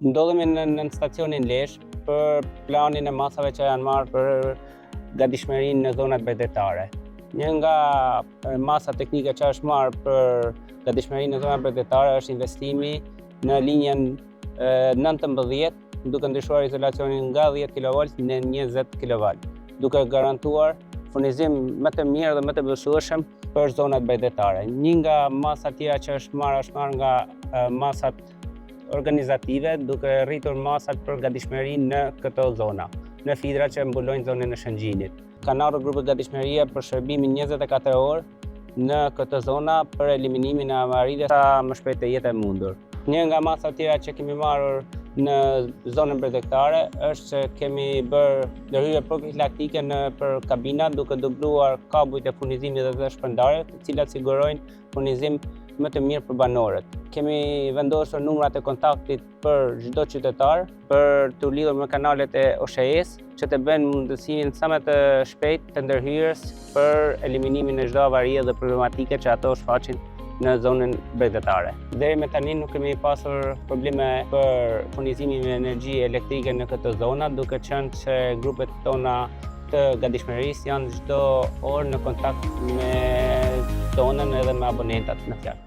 Ndodhemi në stacionin Lezhë për planin e masave që janë marrë për gatishmërinë në zonat bregdetare. Një nga masat teknike që është marrë për gatishmërinë në zonat bregdetare është investimi në linjen 19, duke ndryshuar izolacionin nga 10 kV në 20 kV, duke garantuar furnizim më të mirë dhe më të vështirëshëm për zonat bregdetare. Një nga masat tjera që është marrë nga masat organizative, duke rritur masat për gatishmërinë në këto zona, në fidra që mbulojnë zonën e Shëngjinit. Kanë ardhur grupet gatishmërie për shërbimin 24 orë në këtë zona për eliminimin e avaridhjes sa më shpejt të jetë e mundur. Një nga masat tjera që kemi marrur në zonën bregdetare është që kemi bërë ndërhyrje profilaktike për kabina, duke dubluar kabujt e furnizimit dhe të shpërndarjes, të cilat sigurojnë furnizim më të mirë për banorët. Kemi vendosur numrat e kontaktit për çdo qytetar për të lidhur me kanalet e OSHE-s që të bëjnë mundësinë sa më të shpejt të ndërhyrjes për eliminimin e çdo avarie dhe problematike që ato shfaqin në zonën bregdetare. Deri me tani nuk kemi pasur probleme për furnizimin me energji elektrike në këtë zona, duke qenë që grupet tona të gatishmërisë janë çdo orë në kontakt me zonën edhe me abonentat në fjalë.